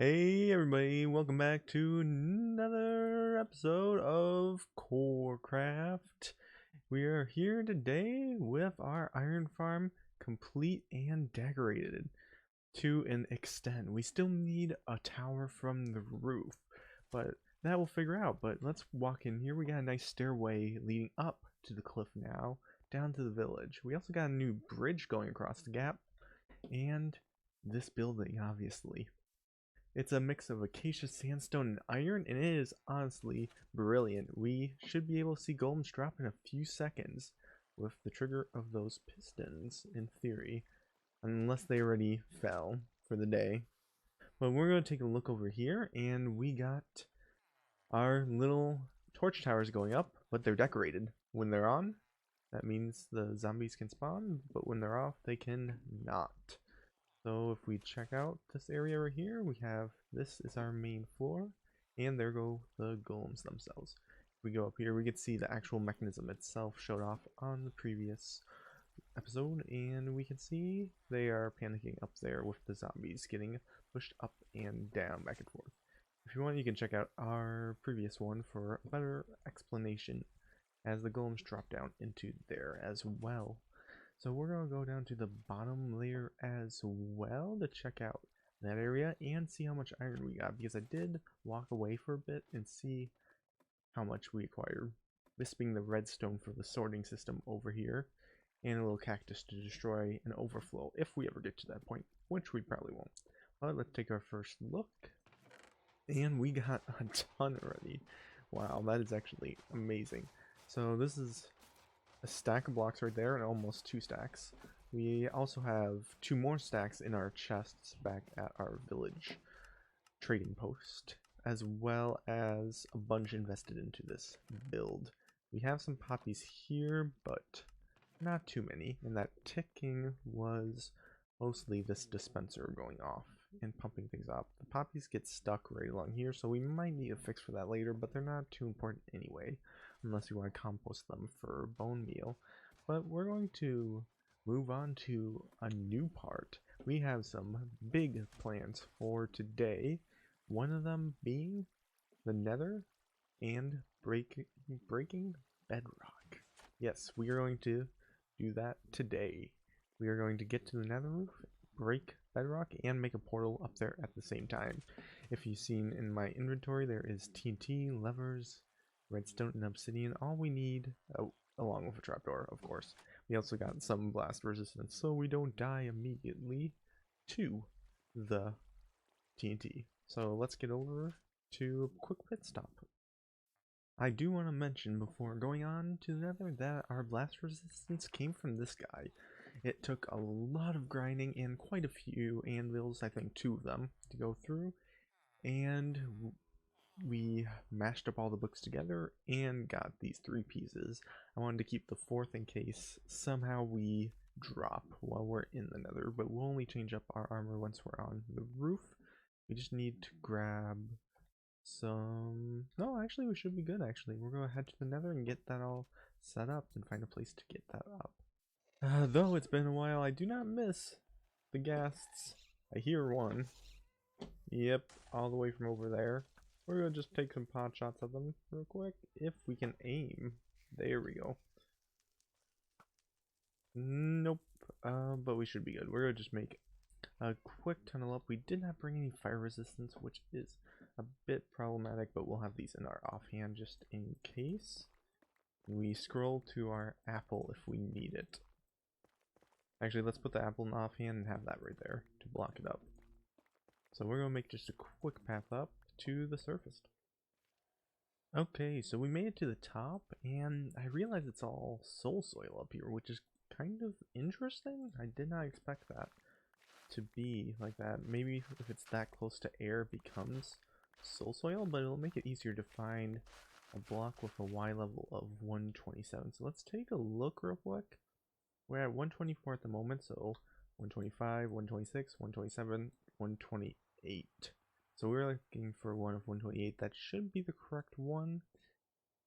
Hey everybody, welcome back to another episode of Corecraft. We are here today with our iron farm complete and decorated to an extent. We still need a tower from the roof, but that we'll figure out. But let's walk in here. We got a nice stairway leading up to the cliff now, down to the village. We also got a new bridge going across the gap, and this building, obviously. It's a mix of acacia sandstone and iron, and it is honestly brilliant. We should be able to see golems drop in a few seconds with the trigger of those pistons, in theory. Unless they already fell for the day. But we're going to take a look over here, and we got our little torch towers going up, but they're decorated. When they're on, that means the zombies can spawn, but when they're off, they can not. So if we check out this area right here, we have, this is our main floor, and there go the golems themselves. If we go up here, we can see the actual mechanism itself showed off on the previous episode, and we can see they are panicking up there with the zombies getting pushed up and down, back and forth. If you want, you can check out our previous one for a better explanation as the golems drop down into there as well. So we're going to go down to the bottom layer as well to check out that area and see how much iron we got, because I did walk away for a bit and see how much we acquired. This being the redstone for the sorting system over here, and a little cactus to destroy an overflow if we ever get to that point, which we probably won't. But let's take our first look, and we got a ton already. Wow, that is actually amazing. So this is a stack of blocks right there, and almost 2 stacks. We also have 2 more stacks in our chests back at our village trading post, as well as a bunch invested into this build. We have some poppies here, but not too many, and that ticking was mostly this dispenser going off and pumping things up. The poppies get stuck right along here, so we might need a fix for that later, but they're not too important anyway, unless you want to compost them for bone meal. But we're going to move on to a new part. We have some big plans for today, one of them being the nether and breaking bedrock. Yes, we are going to do that today. We are going to get to the nether roof, break bedrock, and make a portal up there at the same time. If you've seen in my inventory, there is TNT, levers, redstone, and obsidian. All we need, along with a trapdoor, of course. We also got some blast resistance, so we don't die immediately to the TNT. So let's get over to a quick pit stop. I do want to mention before going on to the nether that our blast resistance came from this guy. It took a lot of grinding and quite a few anvils, I think 2 of them, to go through, and we mashed up all the books together and got these 3 pieces. I wanted to keep the 4th in case somehow we drop while we're in the nether, but we'll only change up our armor once we're on the roof. We just need to grab some... No, actually we should be good actually. We're going to head to the nether and get that all set up and find a place to get that up. Though it's been a while, I do not miss the ghasts. I hear one. Yep, all the way from over there. We're going to just take some pot shots of them real quick, if we can aim. There we go. Nope, but we should be good. We're going to just make a quick tunnel up. We did not bring any fire resistance, which is a bit problematic, but we'll have these in our offhand just in case. We scroll to our apple if we need it. Actually, let's put the apple in offhand and have that right there to block it up. So we're going to make just a quick path up to the surface. Okay, so we made it to the top, and I realize it's all soul soil up here, which is kind of interesting. I did not expect that to be like that. Maybe if it's that close to air, it becomes soul soil, but it'll make it easier to find a block with a Y level of 127. So let's take a look real quick. We're at 124 at the moment, so 125, 126, 127, 128. So we're looking for one of 128. That should be the correct one.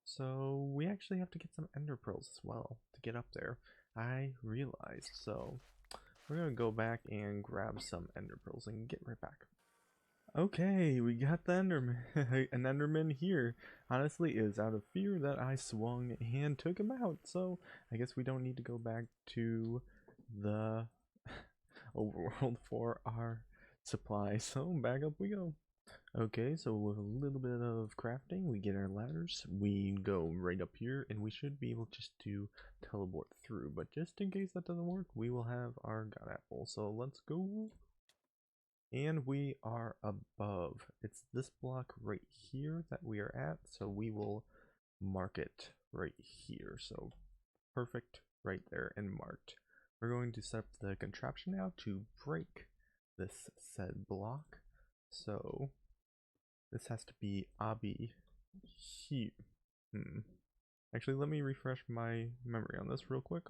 So we actually have to get some ender pearls as well to get up there. I realized, so we're going to go back and grab some ender pearls and get right back. Okay, we got the Enderman, an Enderman here. Honestly, it was out of fear that I swung and took him out. So I guess we don't need to go back to the overworld for our supply. So back up we go. Okay, so with a little bit of crafting, we get our ladders. We go right up here, and we should be able just to teleport through. But just in case that doesn't work, we will have our god apple. So let's go. And we are above. It's this block right here that we are at, so we will mark it right here. So perfect right there and marked. We're going to set up the contraption now to break this said block. So this has to be Abi here. Actually, let me refresh my memory on this real quick.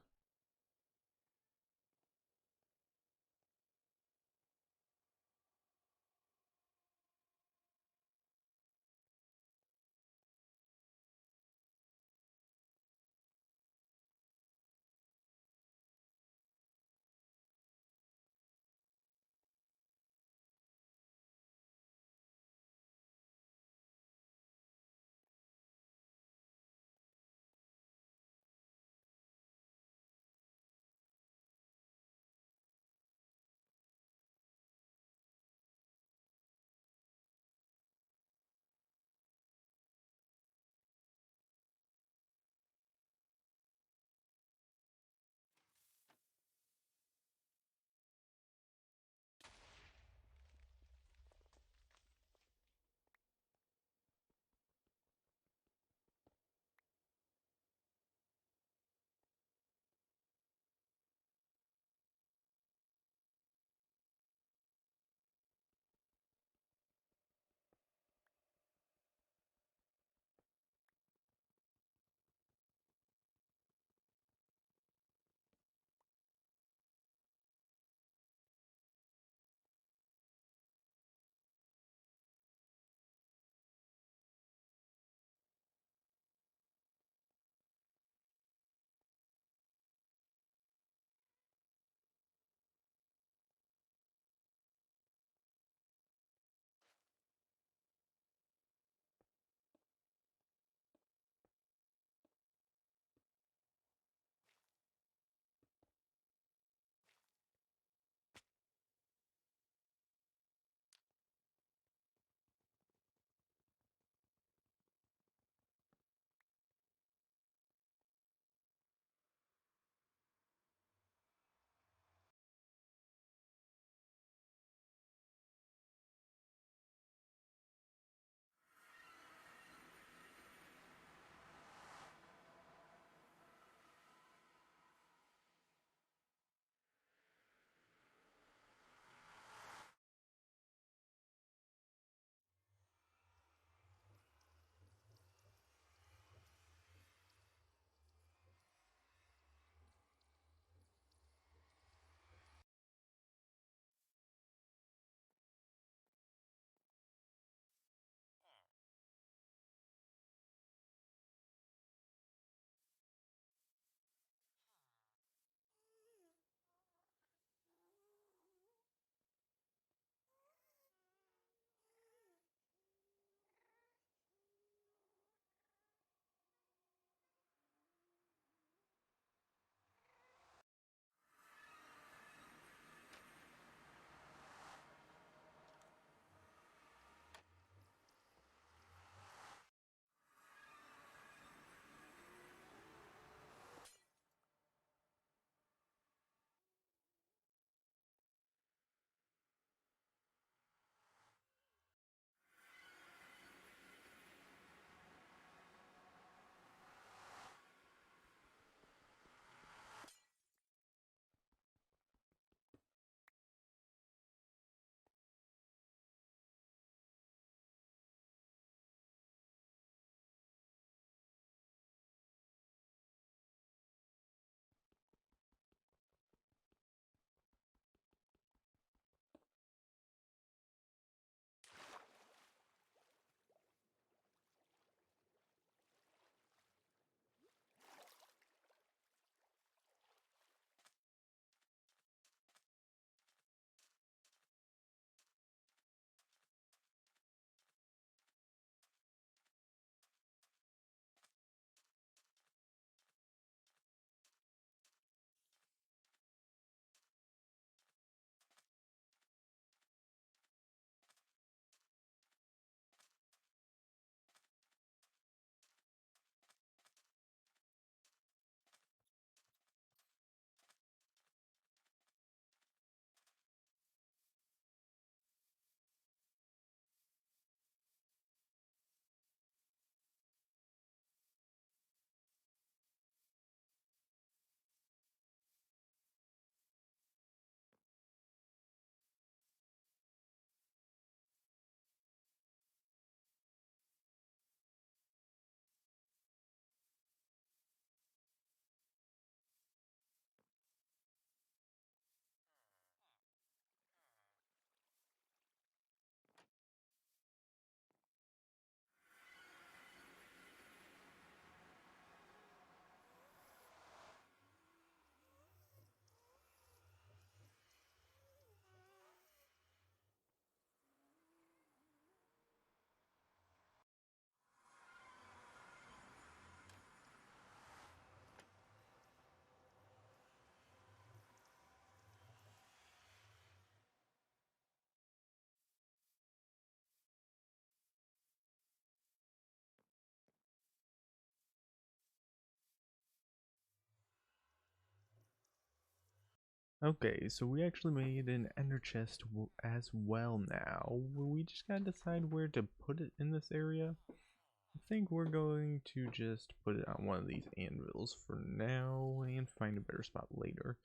Okay, so we actually made an ender chest as well now. We just gotta decide where to put it in this area. I think we're going to just put it on one of these anvils for now and find a better spot later.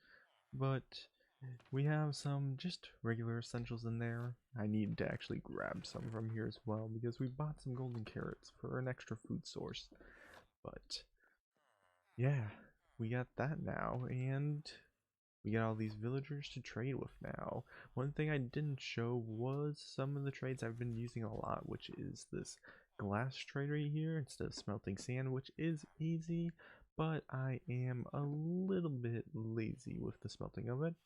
But we have some just regular essentials in there. I need to actually grab some from here as well because we bought some golden carrots for an extra food source. But yeah, we got that now, and we got all these villagers to trade with now. One thing I didn't show was some of the trades I've been using a lot, which is this glass trade right here instead of smelting sand, which is easy, but I am a little bit lazy with the smelting of it.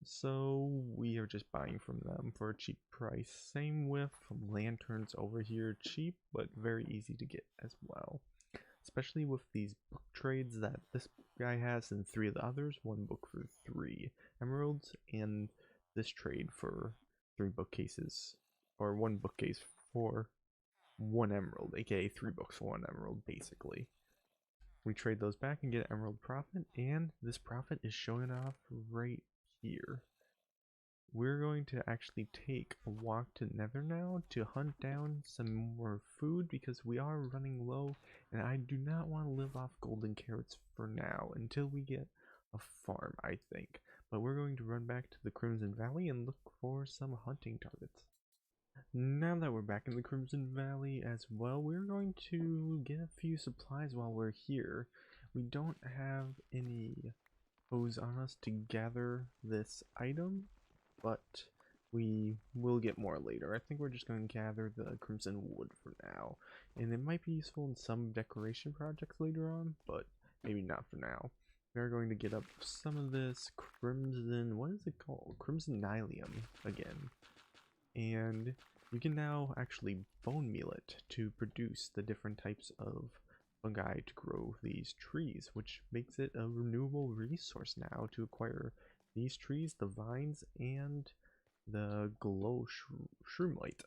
So we are just buying from them for a cheap price. Same with lanterns over here, cheap but very easy to get as well. Especially with these book trades that this guy has and 3 of the others. 1 book for 3 emeralds, and this trade for 3 bookcases, or 1 bookcase for 1 emerald, aka 3 books for 1 emerald basically. We trade those back and get emerald profit, and this profit is showing off right here. We're going to actually take a walk to Nether now to hunt down some more food because we are running low, and I do not want to live off golden carrots for now until we get a farm, I think. But we're going to run back to the Crimson Valley and look for some hunting targets. Now that we're back in the Crimson Valley as well, we're going to get a few supplies while we're here. We don't have any hose on us to gather this item, but we will get more later. I think we're just going to gather the crimson wood for now, and it might be useful in some decoration projects later on, but maybe not for now. We are going to get up some of this crimson, what is it called? Crimson nylium again. And you can now actually bone meal it to produce the different types of fungi to grow these trees, which makes it a renewable resource now to acquire these trees, the vines, and the glow shroomlight.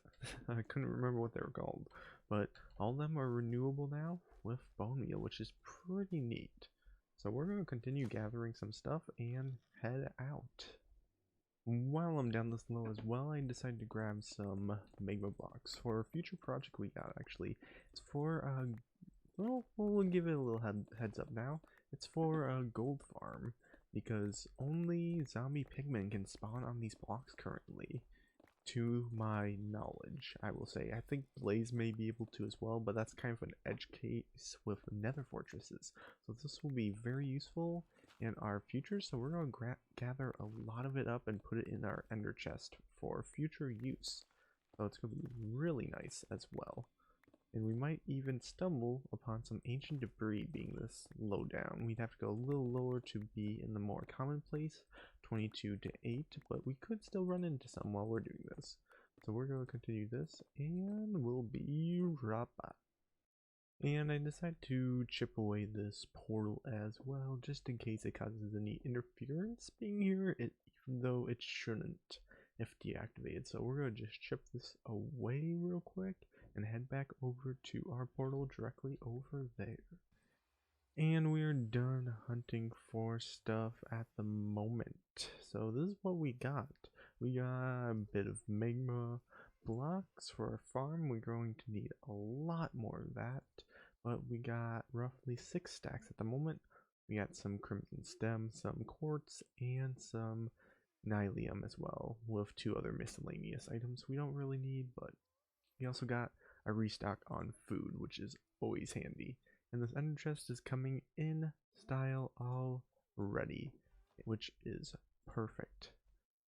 I couldn't remember what they were called, but all of them are renewable now with bone meal, which is pretty neat. So we're going to continue gathering some stuff and head out. While I'm down this low as well, I decided to grab some magma blocks for a future project we got. Actually, it's for well, we'll give it a little heads up now. It's for a gold farm because only zombie pigmen can spawn on these blocks currently, to my knowledge. I will say I think Blaze may be able to as well, but that's kind of an edge case with nether fortresses, so this will be very useful in our future. So we're going to gather a lot of it up and put it in our ender chest for future use, so it's going to be really nice as well. And we might even stumble upon some ancient debris being this low down. We'd have to go a little lower to be in the more commonplace 22 to 8, but we could still run into some while we're doing this. So we're going to continue this, and we'll be right back. And I decided to chip away this portal as well, just in case it causes any interference being here, even though it shouldn't if deactivated. So we're going to just chip this away real quick and head back over to our portal directly over there. And we're done hunting for stuff at the moment. So this is what we got. We got a bit of magma blocks for our farm. We're going to need a lot more of that, but we got roughly 6 stacks at the moment. We got some crimson stem, some quartz, and some nylium as well, with 2 other miscellaneous items we don't really need, but we also got a restock on food, which is always handy. And this ender chest is coming in style already, which is perfect.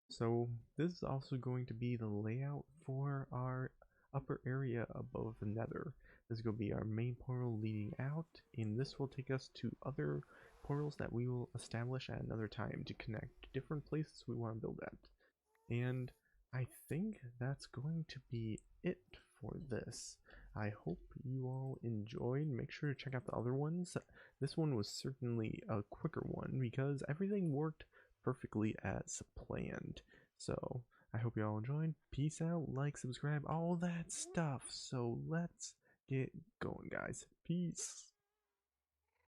So this is also going to be the layout for our upper area above the nether. This is going to be our main portal leading out, and this will take us to other portals that we will establish at another time to connect different places we want to build at. And I think that's going to be it for this. I hope you all enjoyed. Make sure to check out the other ones. This one was certainly a quicker one because everything worked perfectly as planned. So I hope you all enjoyed. Peace out, like, subscribe, all that stuff. So let's get going, guys. Peace.